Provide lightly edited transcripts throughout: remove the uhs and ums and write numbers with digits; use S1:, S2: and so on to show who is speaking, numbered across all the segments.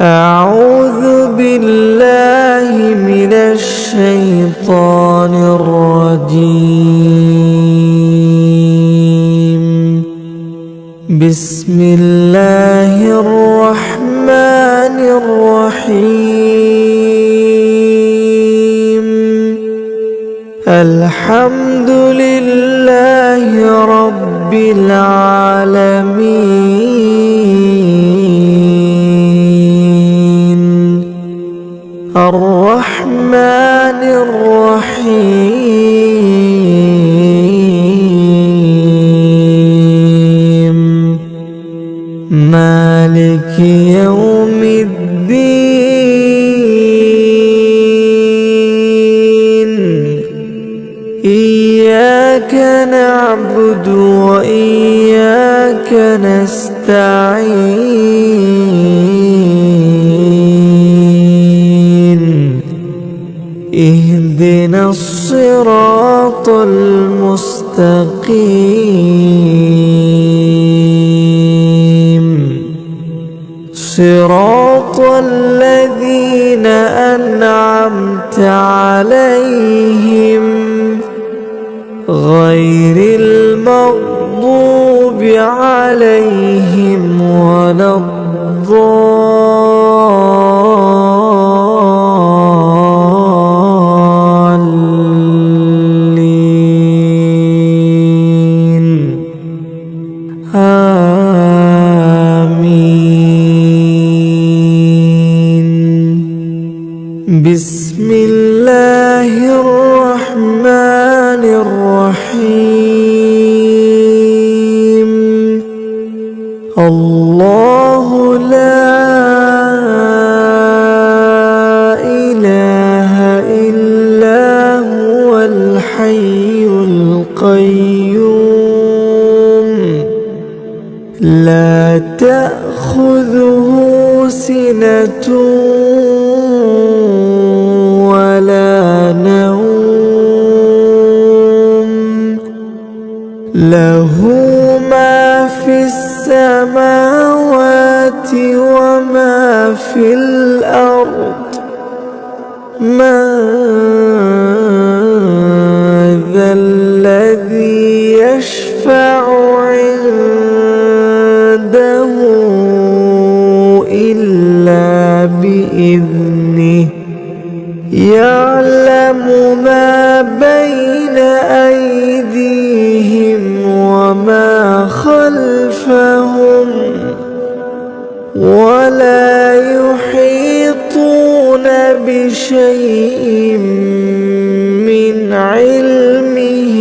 S1: أعوذ بالله من الشيطان الرجيم. بسم الله الرحمن الرحيم. الحمد لله رب العالمين، الرحمن الرحيم، مالك يوم الدين. إياك نعبد وإياك نستعين. اهدنا الصراط المستقيم، صراط الذين أنعمت عليهم غير المغضوب عليهم ولا الضالين. آمين. بسم الله الرحمن الرحيم. الله لا إله إلا هو الحي القيوم، لا تأخذه سنة ولا نوم، له ما في السماوات وما في الأرض. من ذا الذي يشفع عنده إلا بإذنه، يعلم ما بين أيديهم وما خلفهم، ولا يحيطون بشيء من علمه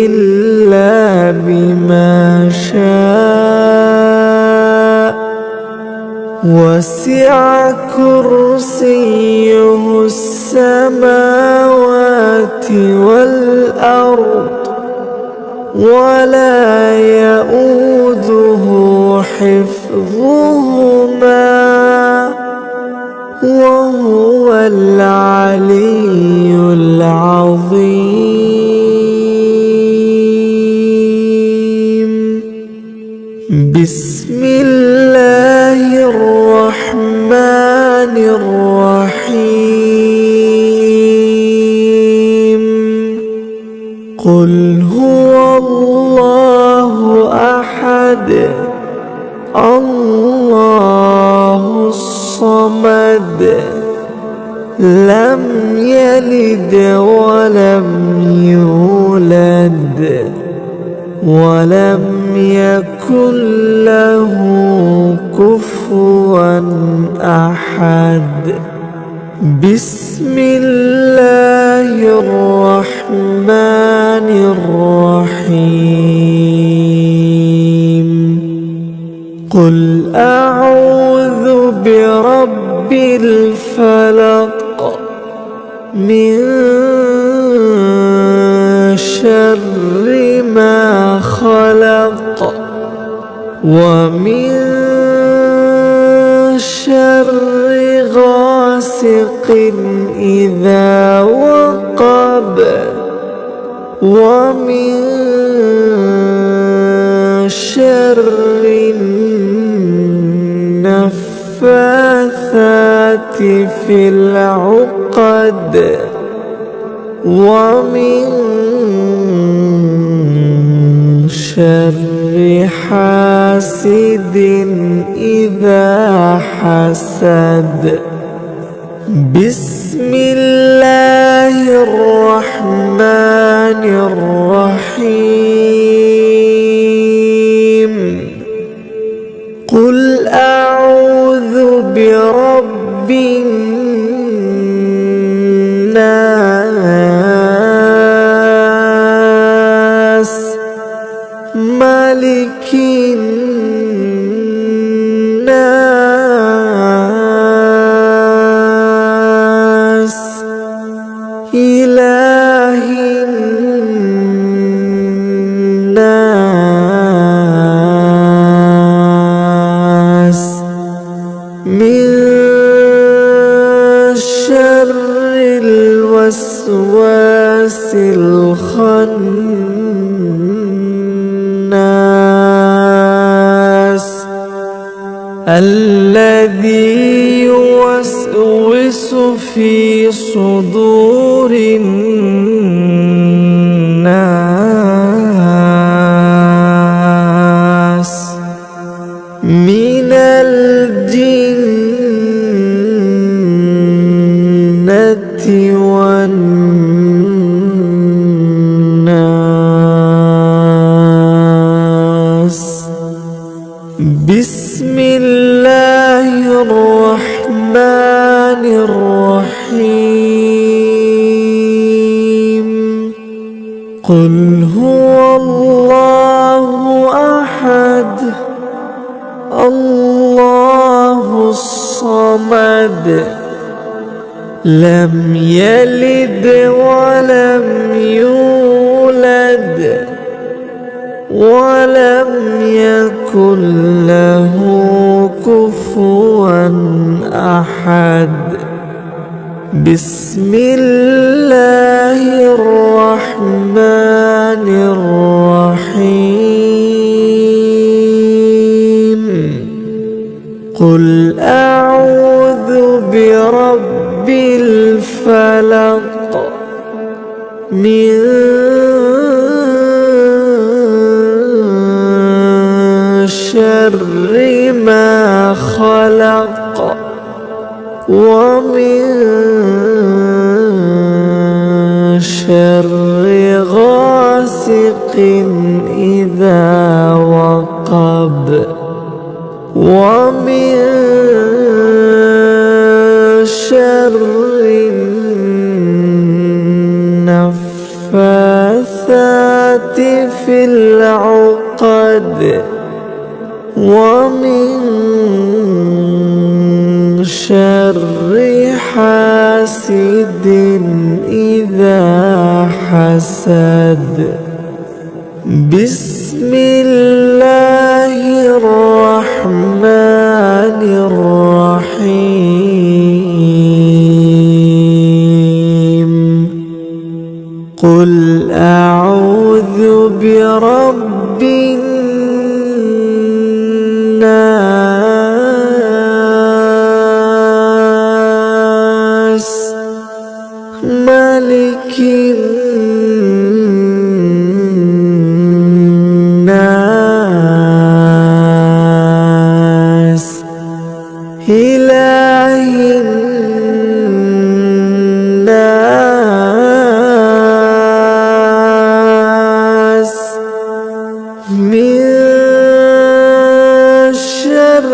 S1: إلا بما شاء، وسع كرسيه السماوات والأرض، ولا يؤوده حفظهما، وهو العلي العظيم. بسم الله الرحمن الرحيم. قل هو الله أحد، الله الصمد، لم يلد ولم يولد ولم يكن له كفوا أحد. بسم الله الرحمن الرحيم. قل أعوذ برب الفلق، من شر ما خلق، ومن شر غاسق إذا وقب، ومن شر النفاثات في العقد ومن شر حاسد إذا حسد. بسم الله الرحمن الرحيم. قل أعوذ برب الناس ملك الناس إله الناس من شر الوسواس الخناس الذي يوسوس في صدور الناس من الجنة والناس. بسم الله الرحمن الرحيم. قل هو الله أحد الله الصمد لم يلد ولم يولد ولم يكن له كفوا أحد. بسم الله الرحمن الرحيم. قل أعوذ برب الفلق من شر ما خلق ومن شر غاسق إذا وقب ومن شر النفاثات في العقد ومن شر حاسد إذا حسد. بسم الله الرحمن الرحيم. قل أعوذ برب الناس ملك الناس إله الناس من شر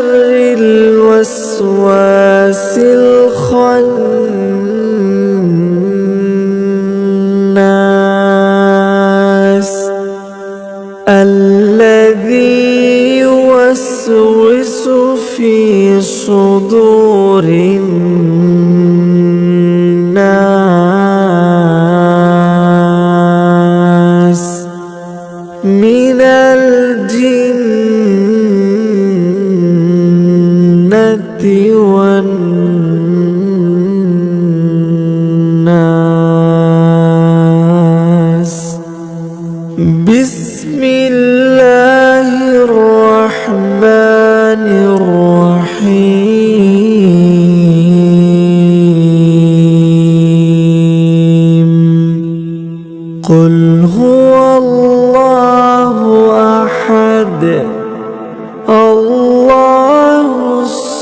S1: الوسواس الخناس الذي يوسوس في صدور الناس من الجنة والناس. بسم الله الرحمن الرحيم.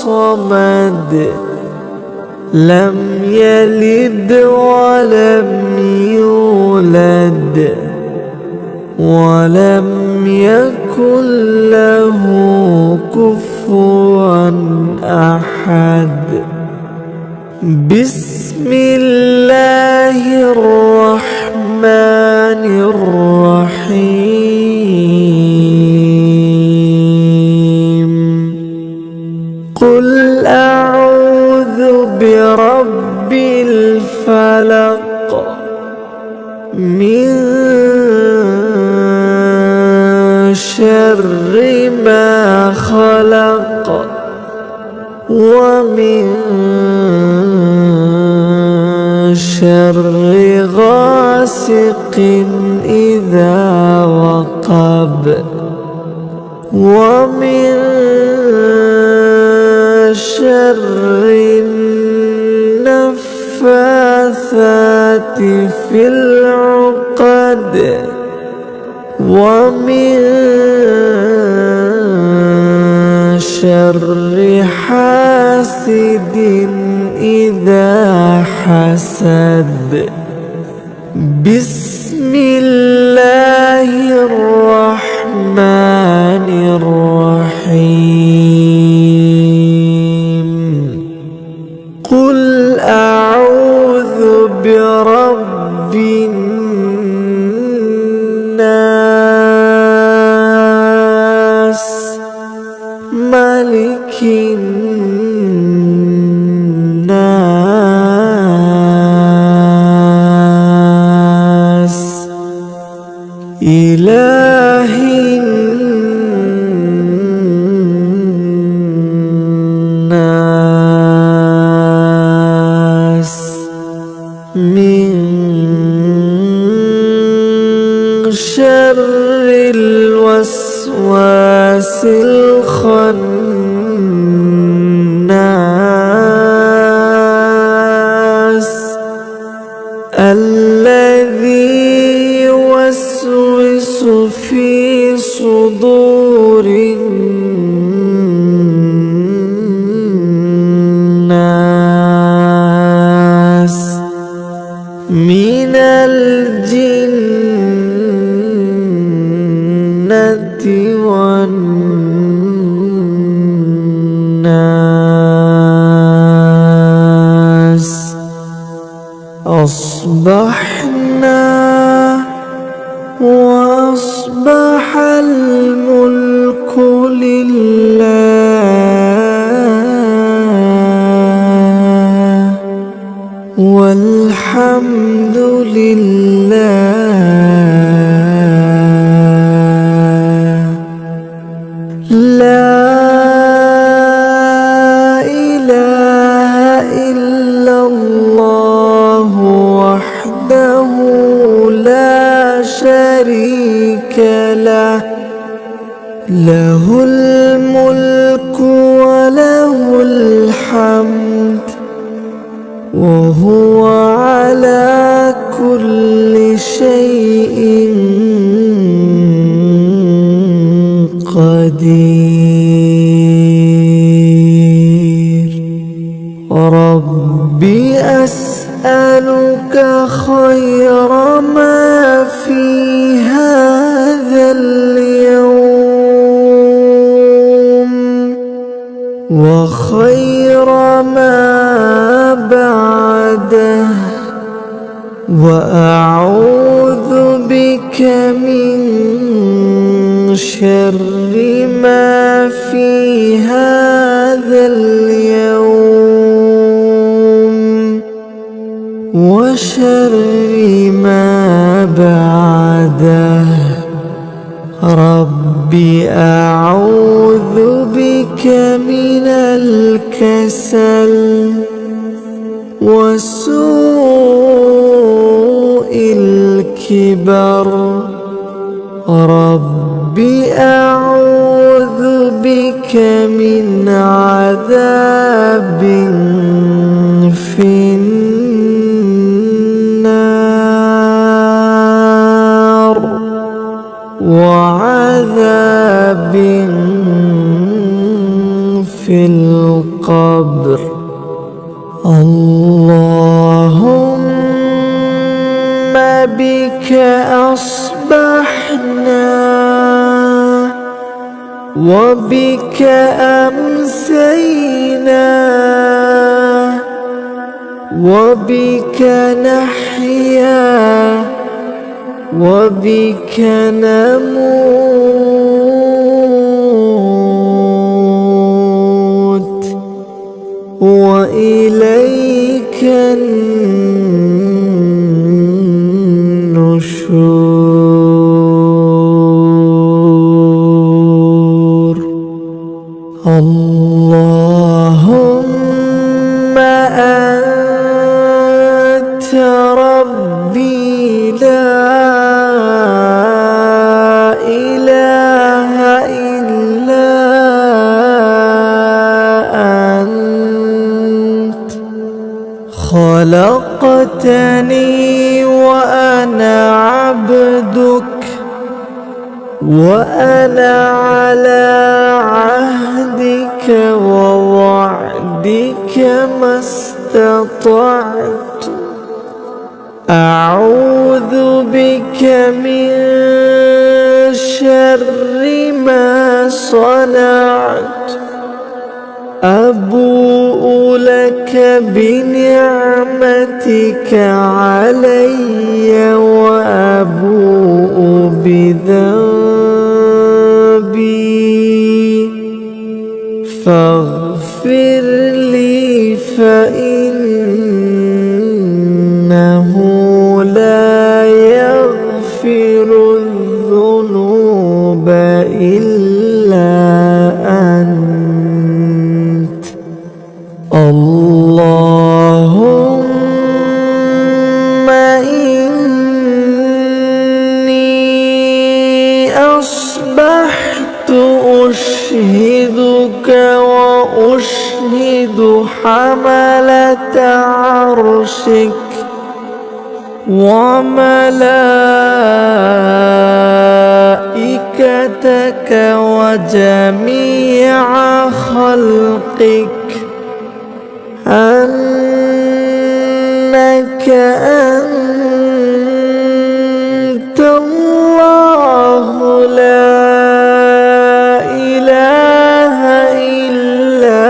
S1: الصمد لم يلد ولم يولد ولم يكن له كفوا أحد. بسم الله الرحمن الرحيم. قل أعوذ برب الفلق من شر ما خلق ومن شر غاسق إذا وقب ومن شر النفاثات في العقد ومن شر حاسد إذا حسد. بسم الله الرحمن الرحيم. قل أعوذ برب الناس ملك الناس إله الناس من شر الوسواس الخناس الذي يوسوس في صدور الناس من الجنة والناس. أصبحنا وأصبح الملك لله والحمد لله لا إله إلا الله وحده لا شريك له له الملك وله الحمد وهو على كل شيء قدير. ربي أسألك خير ما في هذا اليوم وخير ما بعده وأعوذ بك من شر ما في هذا اليوم وشر ما بعده. ربي أعوذ بك من الكسل وسوء الكبر. ربي أعوذ بك من عذاب في النار وعذاب في في القبر. اللهم بك أصبحنا وبك أمسينا وبك نحيا وبك نموت وإليك النشور. اللهم أنت ربي لا إله إلا أنت، خلقتني وأنا عبدك، وأنا على عهدك ووعدك ما استطعت. أعوذ بك من شر ما صنعت. أبوء لك بنعمتك علي وأبوء بذنبي، فاغفر لي فإنه لا يغفر الذنوب إلا أنت. اللهم إني أصبحت أشهدك وأشهد حملة عرشك وملائكتك وجميع خلقك أنك أنت الله لا إله إلا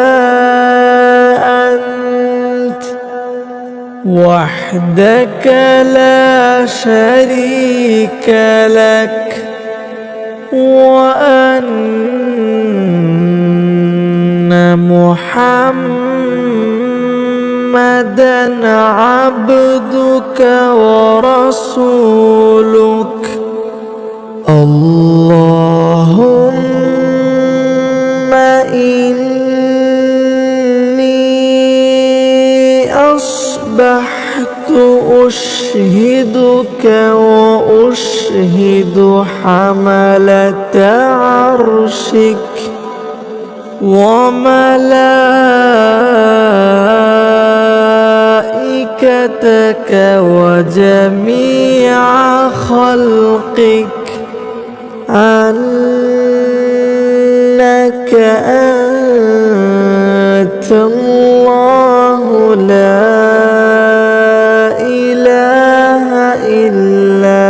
S1: أنت، وحدك لا شريك لك، وأن محمدًا عبدك ورسولك. اللهم إني أصبحت أشهدك وأشهد حملة عرشك وملائكتك وجميع خلقك أنك أنت الله لا إله إلا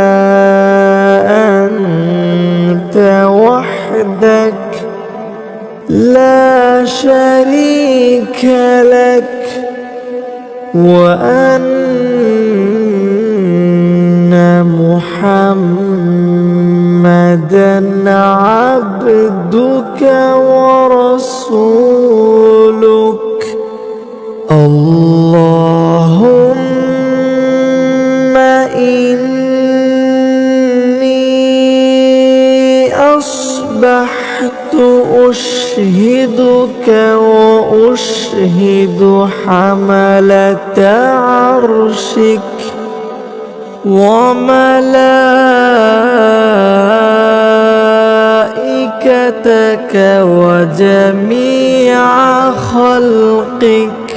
S1: أنت، وحدك لا شريك لك، وأن محمدًا عبدك ورسولك. اللهم إني أصبحت أشهدك وأشهد حملة عرشك وملائكتك وجميع خلقك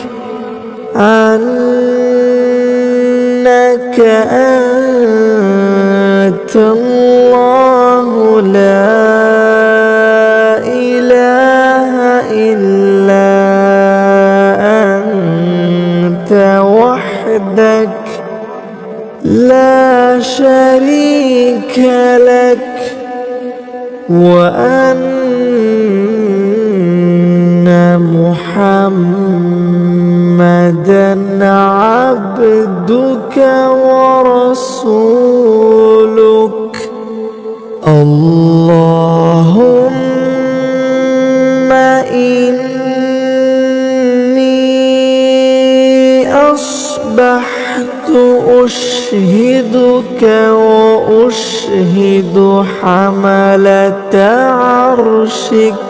S1: أنك أنت الله لا إله إلا لك وأن محمدًا عبدك ورسولك. اللهم إني أصبحت أشهدك وأشهد حملة عرشك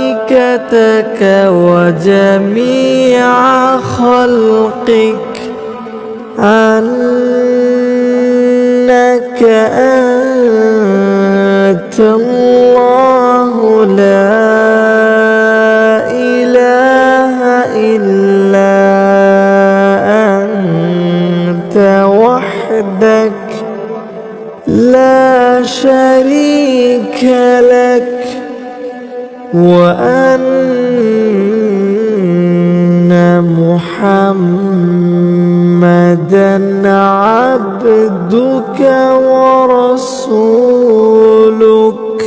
S1: وملائكتك وجميع خلقك أنك أنت الله لا إله إلا أنت وحدك لا شريك لك وأن محمدًا عبدك ورسولك.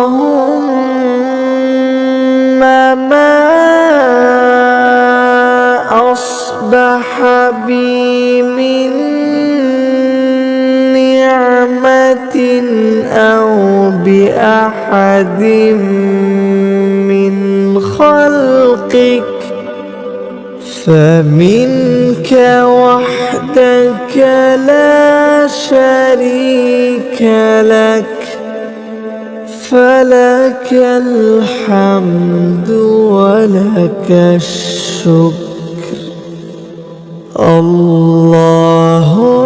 S1: اللهم ما أصبح بي من نعمة أو بأحد من خلقك فمنك وحدك لا شريك لك فلك الحمد ولك الشكر. اللهم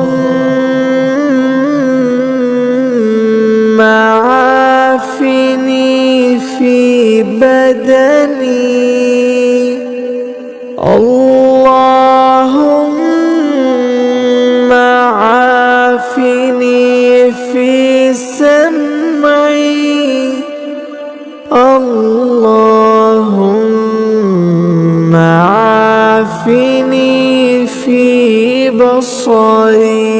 S1: عافني في بدني اللهم عافني في سمعي اللهم عافني في بصري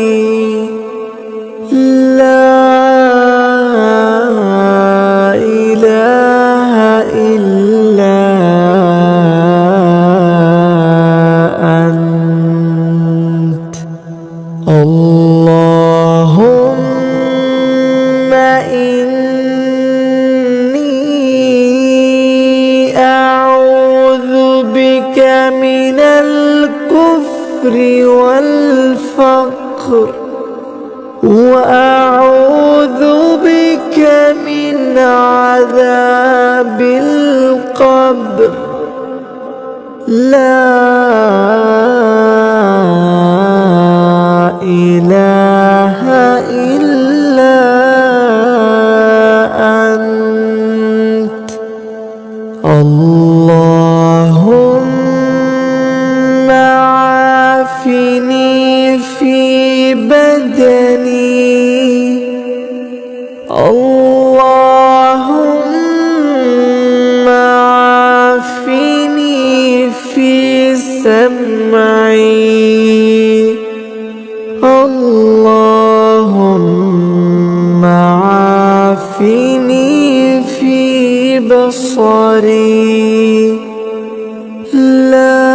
S1: لا إله إلا أنت. اللهم إني أعوذ بك من الكفر والفقر وأعوذ بك من عذاب القبر لا إله إلا أنت. اللهم عافني في بدني اللهم عافني في سمعي اللهم عافني في بصري لا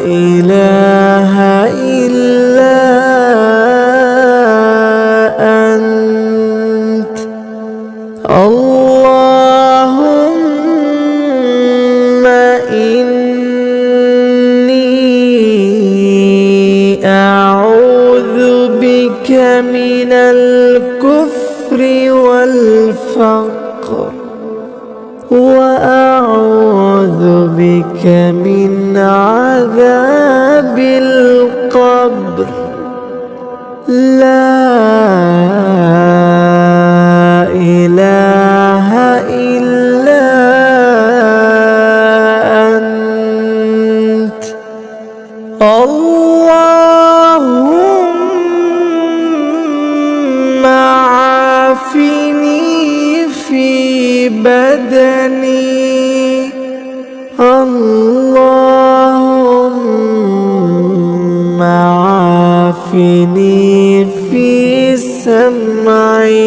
S1: إله إلا أنت. اللهم إني أعوذ بك من الكفر والفقر وأعوذ بك من عذاب القبر لا إله إلا أنت. اللهم عافني في بدني عافني في سمعي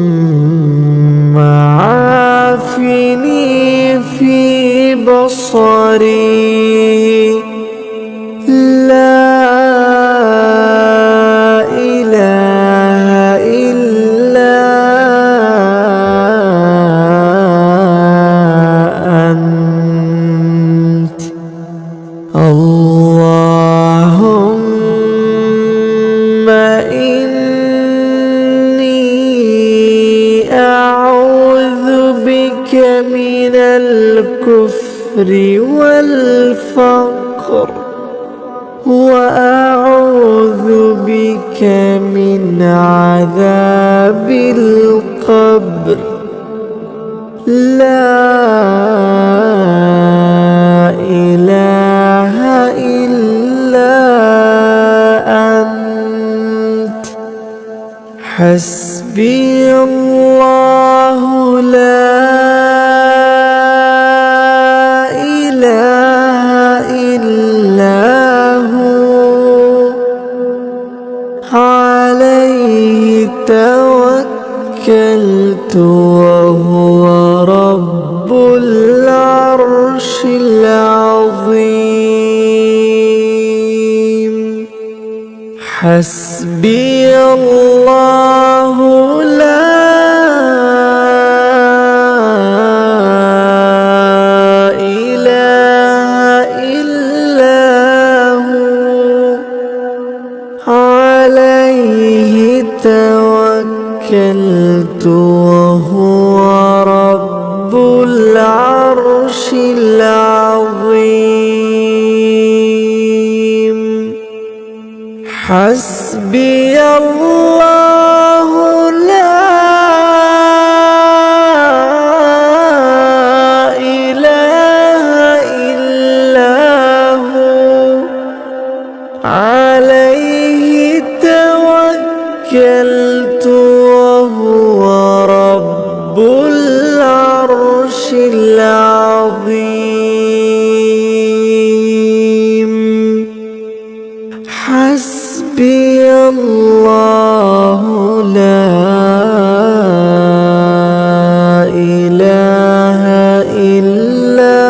S1: اللهم عافني في بصري لا إله إلا أنت اللهم إني أعوذ بك من الكفر والفقر وأعوذ بك من عذاب القبر لا إله إلا أنت حسبي الله لا إله إلا عليه توكلت وهو رب العرش العظيم حسبي الله لا إله إلا هو عليه توكلت وهو رب العرش العظيم حسبي الله لا إله إلا هو عليه توكلت وهو رب العرش العظيم حسبي الله لا إله إلا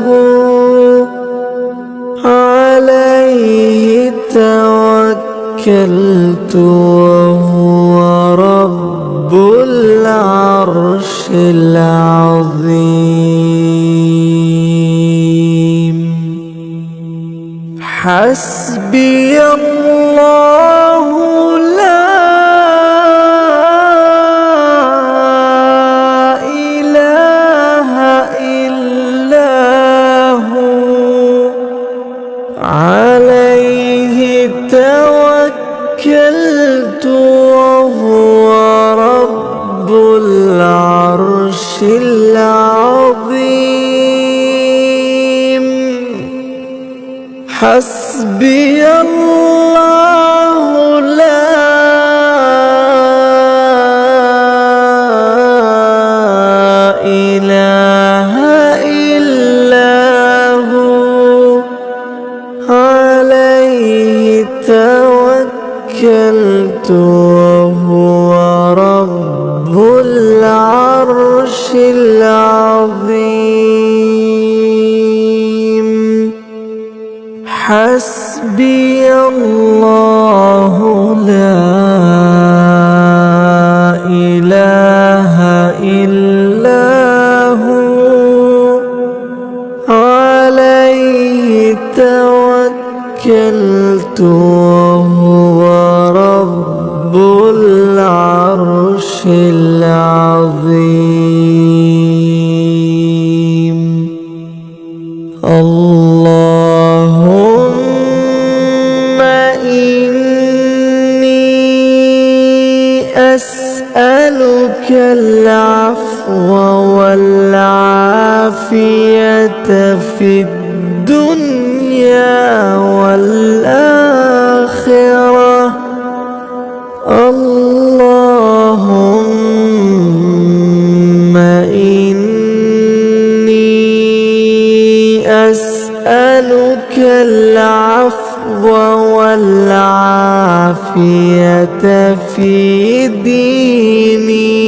S1: هو عليه توكلت وهو رب العرش العظيم حسبي الله لا إله إلا هو عليه توكلت وهو رب العرش العظيم حسبي الله لا إله إلا هو عليه توكلت وهو رب العرش العظيم حسبي الله لا إله إلا هو عليه توكلت وهو رب العرش العظيم اللهم إني أسألك العفو والعافية في الدنيا والآخرة اللهم إني أسألك العفو والعافية في ديني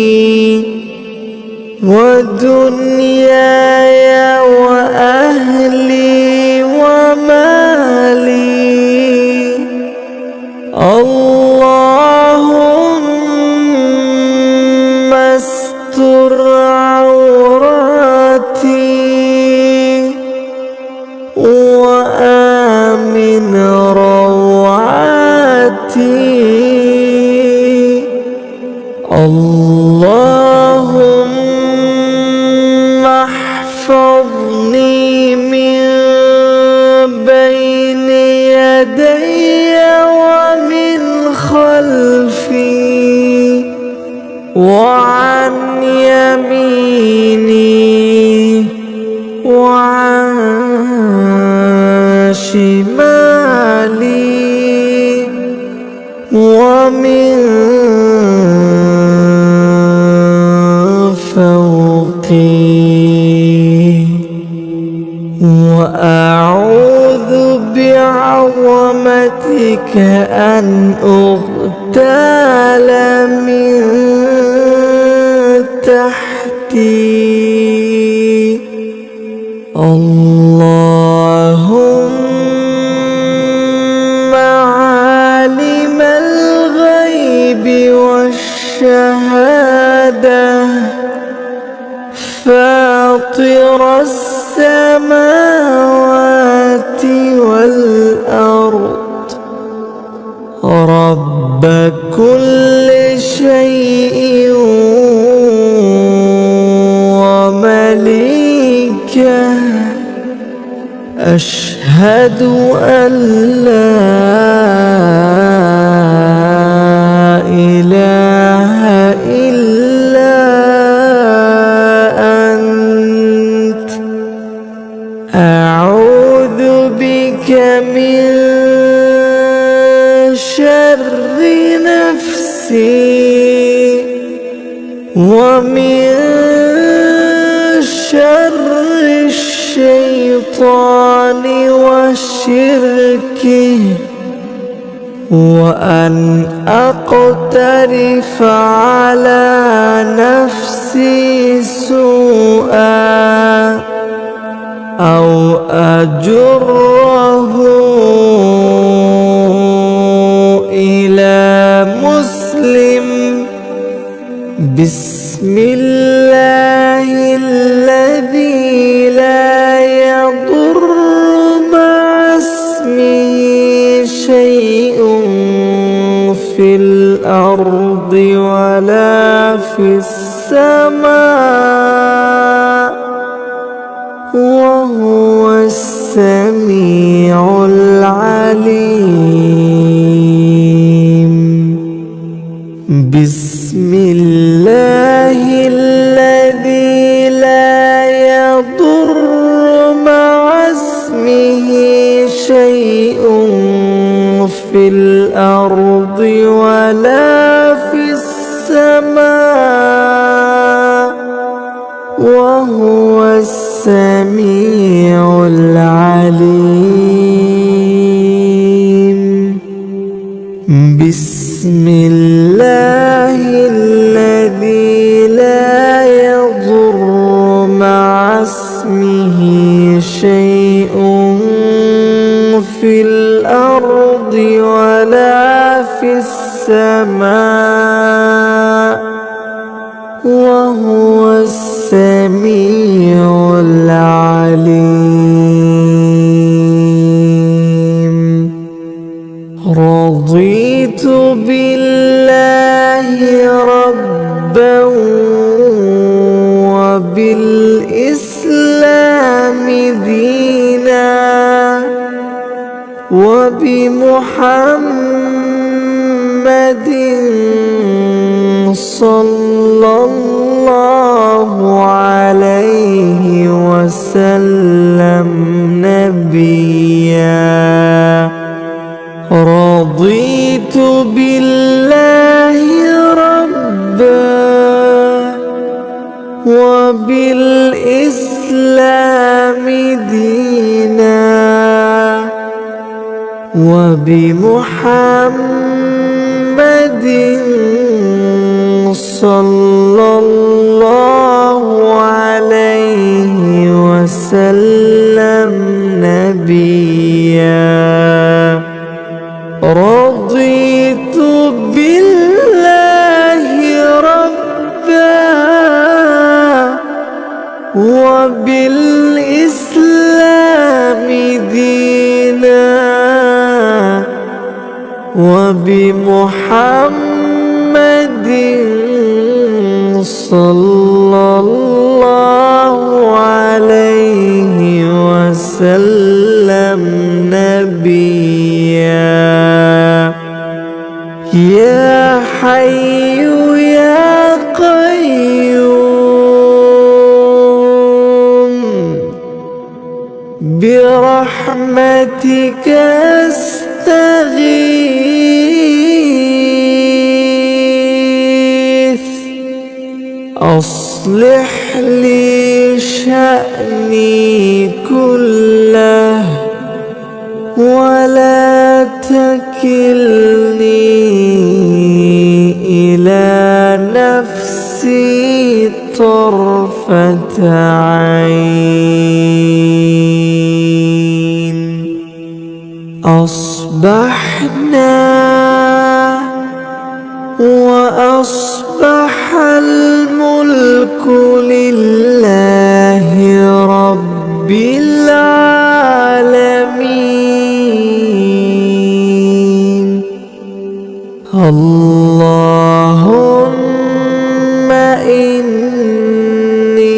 S1: ودنياي وأهلي ومالي. اللهم استر عوراتي وآمن روعاتي. اللهم احفظني من بين يدي ومن خلفي وعن يميني وعن شمالي ومن فوقي، وأعوذ بعظمتك أن أغتال من تحتي. اللهم عالم الغيب والشهادة فاطر السماوات والأرض رب كل شيء ومليكه، أشهد أن لا إله إلا أنت، أعوذ بك من شر نفسي ومن شر الشيطان وشركه، وأن أقترف على نفسي سوءا أو أجره إلى مسلم. بسم الله الذي لا يضر مع اسمه شيء في الأرض ولا في السماء وهو السميع العليم. بسم الله الذي لا يضر مع اسمه شيء في الأرض ولا في السماء وهو السميع العليم. بسم الله الذي لا يضر مع اسمه شيء في الأرض ولا في السماء وهو السميع العليم. رضيت بالله ربا وبالإسلام دينا وبمحمد صلى الله عليه وسلم نبيا. رضيت بالله ربا وبالإسلام دينا وبمحمد صلى الله عليه وسلم نبيا. رضيت بالله ربا وبالإسلام دينا وبمحمد صلى الله عليه وسلم نبيا. يا حي يا قيوم برحمتك أستغيث. أصلح لي شأني كله ولا تكلني إلى نفسي طرفة عين. أصبحنا وأصبح الملك لله رب العالمين. اللهم إني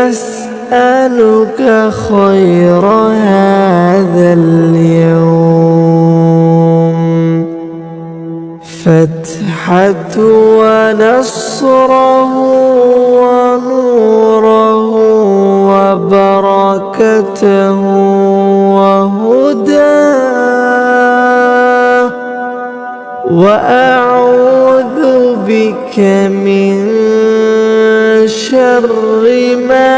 S1: أسألك خير هذا اليوم، فتحة ونصره ونوره وبركته وهداه. وأعوذ بك من شر ما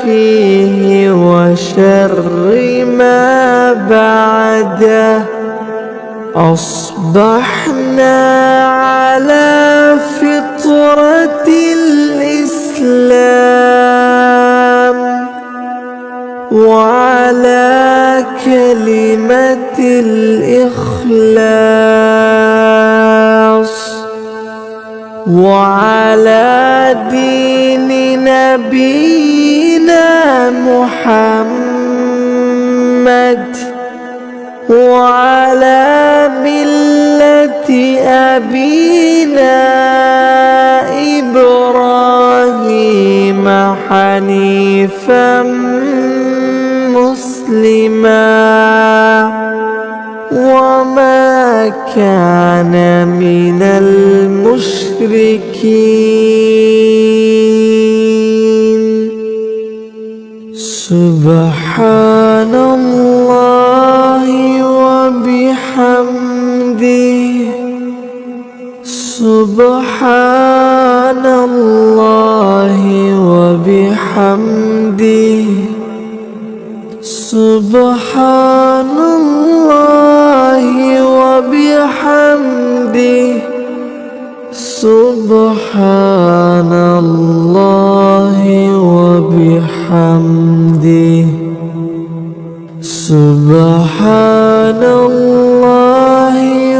S1: فيه وشر ما بعده. أصبحنا على فطرة الإسلام وعلى كلمة الإخلاص وعلى دين نبينا محمد وعلى ملة أبينا إبراهيم حنيفا مسلما وما كان من المشركين. سبحان الله وبحمده. سبحان الله وبحمده. سبحان الله وبحمده. سبحان الله وبحمده. سبحان الله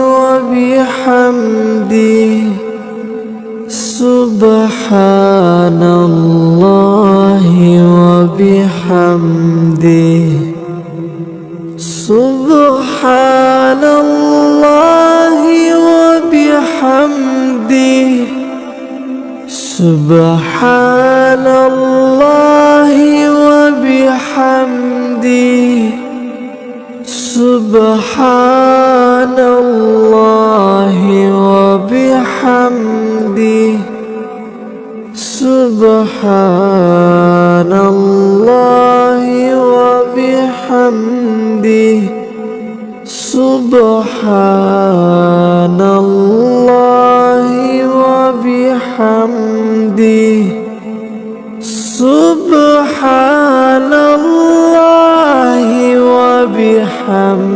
S1: وبحمده. سبحان الله وبحمده. سبحان الله وبحمده. سبحان الله وبحمده. سبحان الله وبحمده. سبحان الله وبحمده. سبحان الله وبحمده. سبحان الله وبحمده.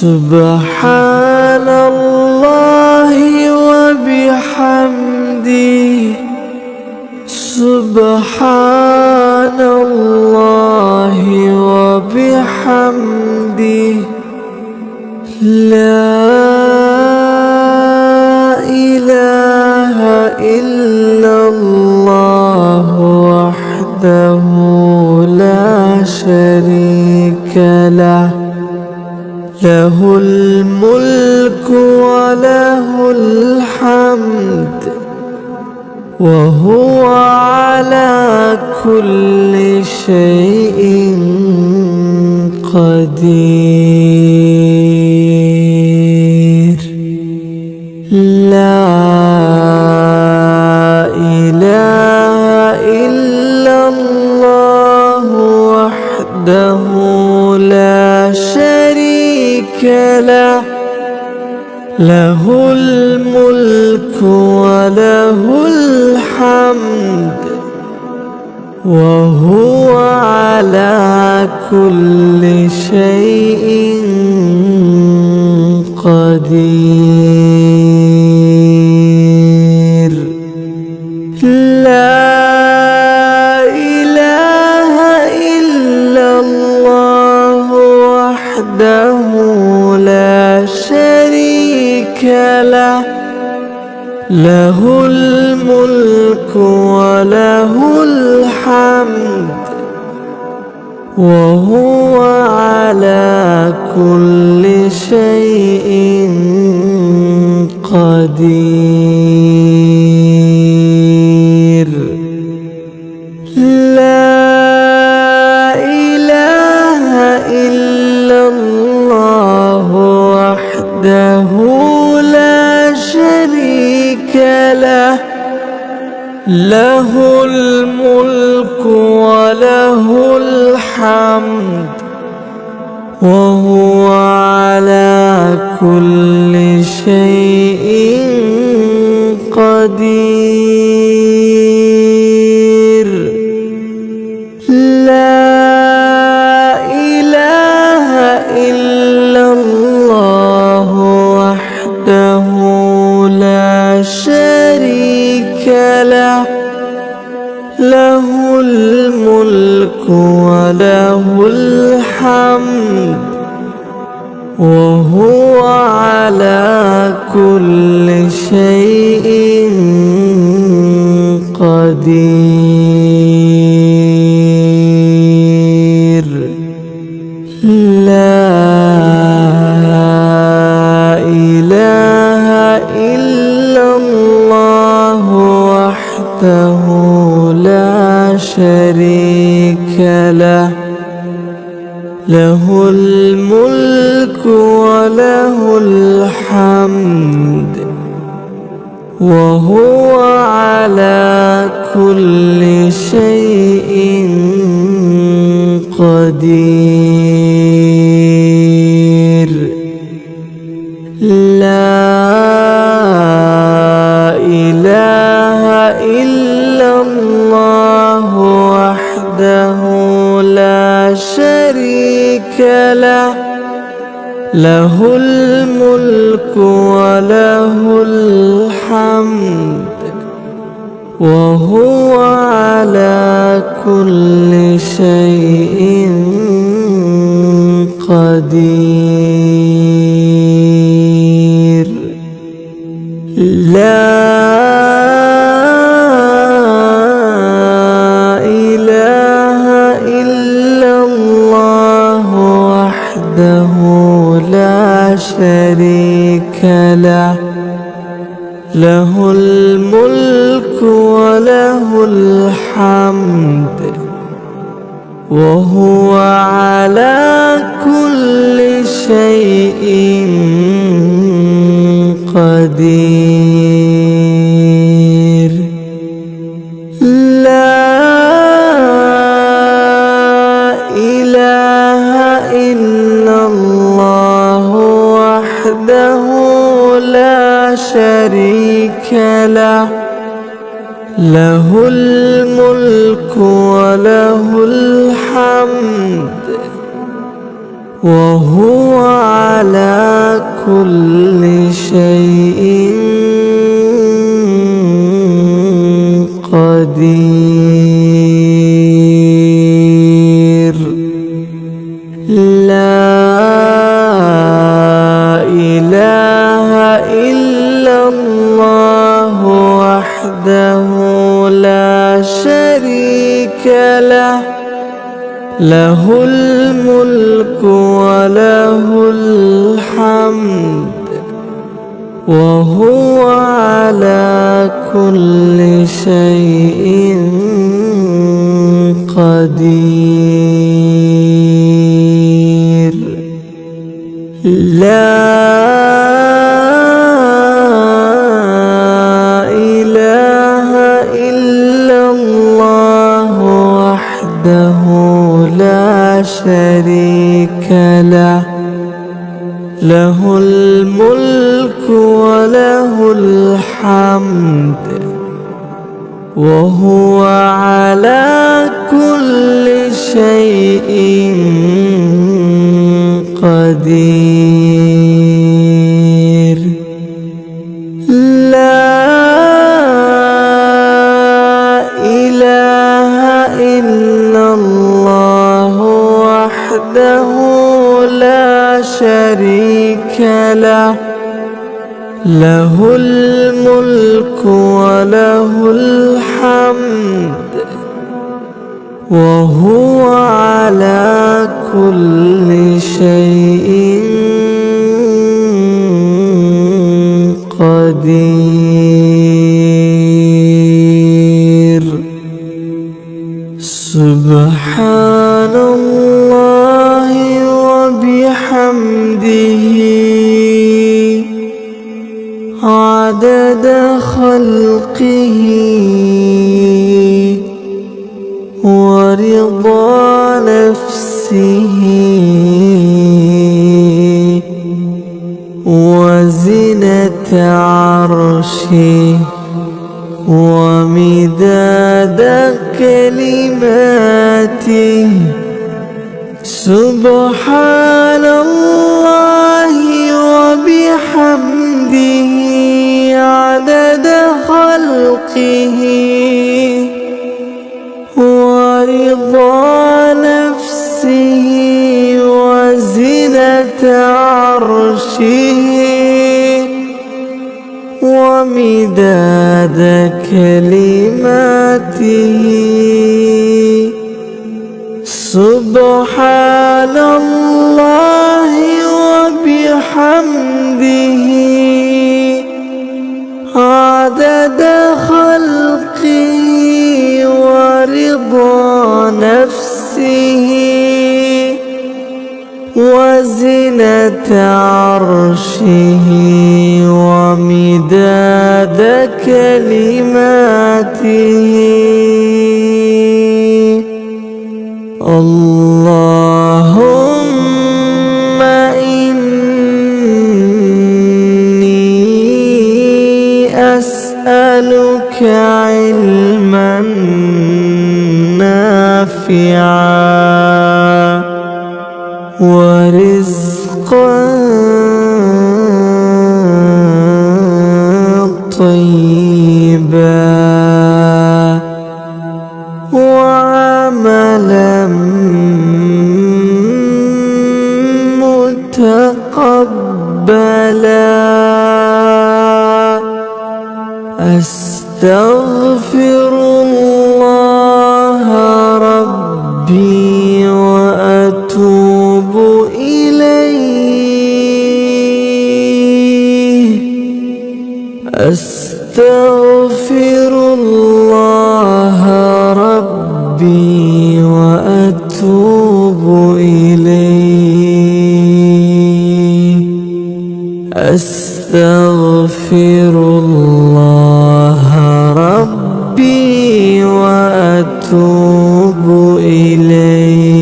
S1: سبحان الله وبحمده سبحان الله وبحمده لا إله إلا الله وحده لا شريك له له الملك وله الحمد وهو على كل شيء قدير لا إله إلا الله وحده لا شريك له له الملك وله الحمد وهو على كل شيء قدير لا إله إلا الله وحده لا شريك له له الملك وله الحمد وهو على كل شيء قدير لا إله إلا الله وحده لا شريك له له الملك وله الحمد وهو على كل شيء قدير لا إله إلا الله وحده لا شريك له له الملك وله الحمد وهو على كل شيء قدير لا إله إلا الله وحده لا شريك له له الملك وله الحمد وهو على كل شيء قدير لا إله إلا الله وحده لا شريك له له الملك وله الحمد وهو على كل شيء قدير لا إله إلا الله وحده لا شريك له له الملك وله الحمد وهو على كل شيء قدير لا إله إلا الله وحده لا شريك له له الملك وله الحمد وهو على كل شيء قدير. لا إله إلا الله وحده لا شريك له، له الملك وله الحمد وهو على كل شيء قدير. لا إله إلا الله وحده لا شريك له، له الملك وله الحمد وهو على كل شيء قدير. لا إله إلا الله وحده لا شريك له، له الملك وله الحمد وهو على كل شيء قدير. سبحان الله وبحمده عدد خلقه ورضا نفسه وزنة عرشه ومداد كلماته. سبحان الله وبحمده عدد خلقه ورضا نفسه وزنة عرشه ومداد كلماته. سبحان الله وبحمده عدد خلقه ورضا نفسه وزنة عرشه ومداد كلماته. اللهم إني أسألك علما نافعا ورزقا طيبا وعملا متقبلا. أستغفر الله ربي وأتوب إليه. أستغفر الله ربي وأتوب إليه. أستغفر الله ربي وأتوب إليه.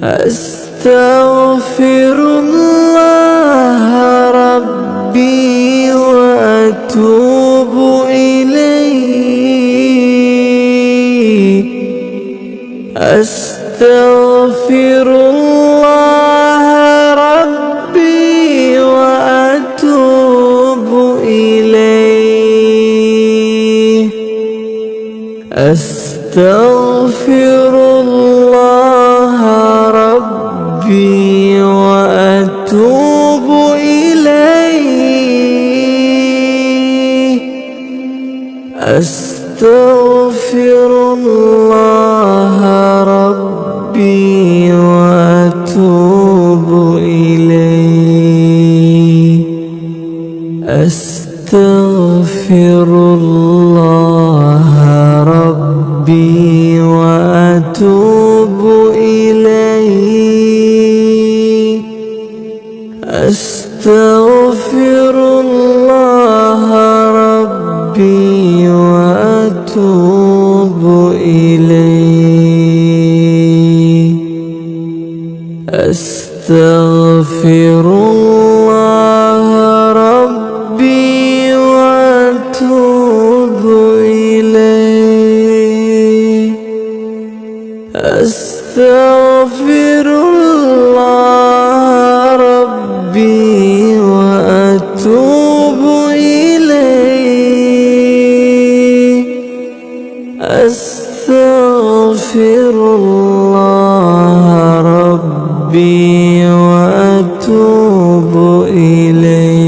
S1: أستغفر الله ربي وأتوب إليه. أستغفر أستغفر الله ربي وأتوب إليه. أستغفر الله ربي وأتوب إليه. أستغفر الله ربي وأتوب إليه. أستغفر الله ربي وأتوب إليه. أستغفر الله ربي وأتوب إليه. أستغفر الله ربي وأتوب إليه. أستغفر الله ربي وأتوب إليه. أستغفر الله ربي وأتوب إليه.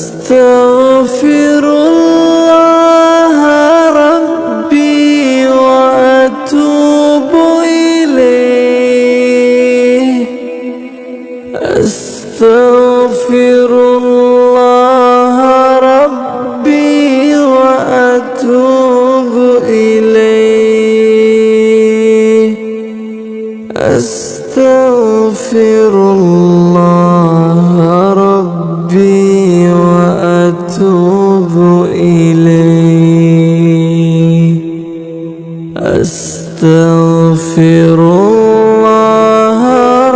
S1: أستغفر الله ربي وأتوب إليه. أستغفر الله ربي وأتوب إليه. أستغفر الله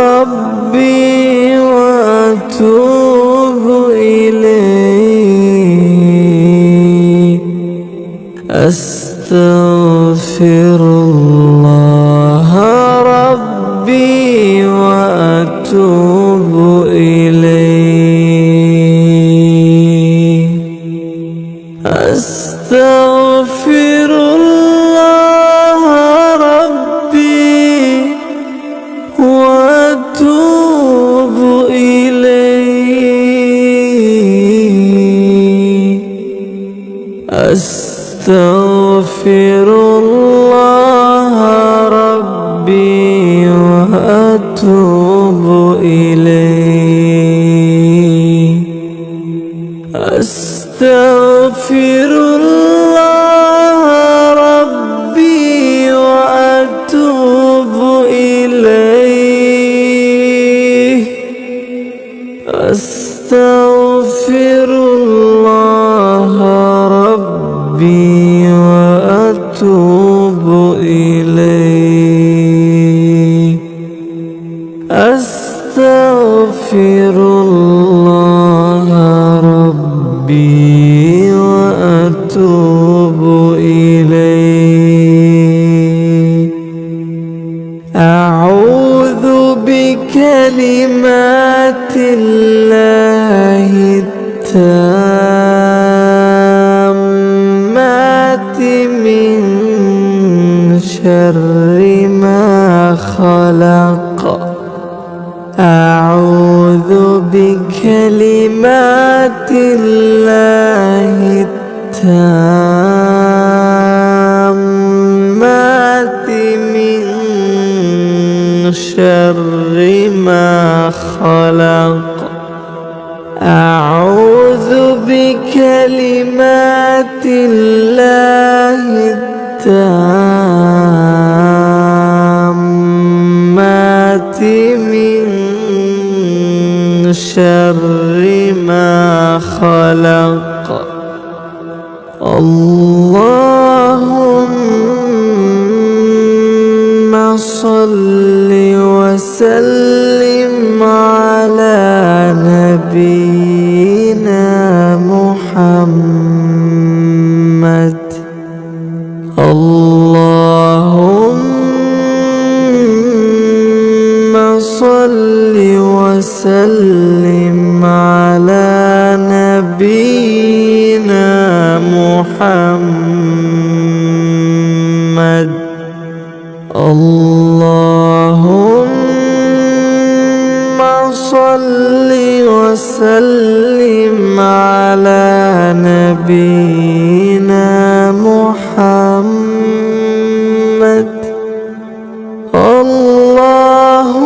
S1: ربي وأتوب إليه. أستغفر الله ربي وأتوب إليه. أستغفر الله ربي وأتوب إليه. أستغفر الله ربي وأتوب إليه. أستغفر الله ربي وأتوب إليه. أستغفر الله ربي وأتوب إليه. أستغفر الله ربي وأتوب إليه. أستغفر الله ربي وأتوب إليه. أعوذ بكلمات الله التامات من شر ما خلق. أعوذ بكلمات الله التامات من شر ما خلق. أعوذ بكلمات الله التامات من شر ما خلق. اللهم صل وسلم على نبينا محمد. محمد. اللهم صل وسلم على نبينا محمد. اللهم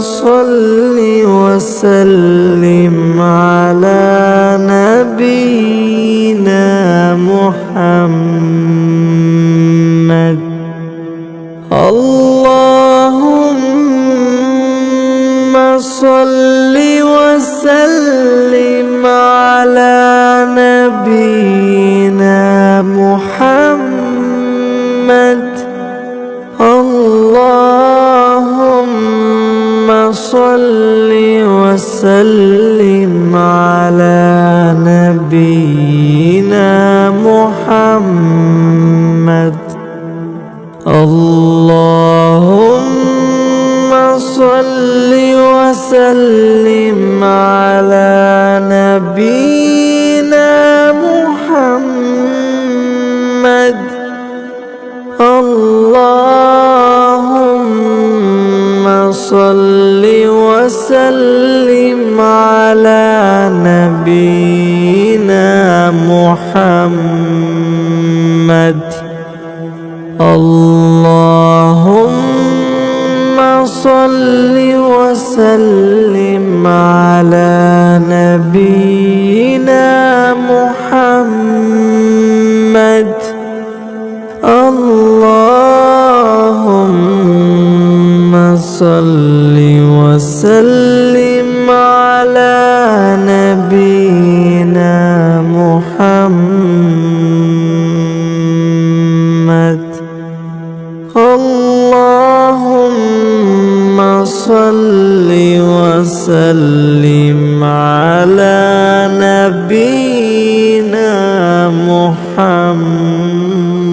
S1: صل وسلم على نبينا محمد. اللهم صل وسلم على نبينا محمد. اللهم صل وسلم على نبينا محمد. اللهم صل وسلم على نبينا محمد. اللهم صل وسلم على نبينا محمد. اللهم صل وسلم على نبينا محمد. اللهم صل وسلم على نبينا محمد. اللهم صل وسلم على نبينا محمد.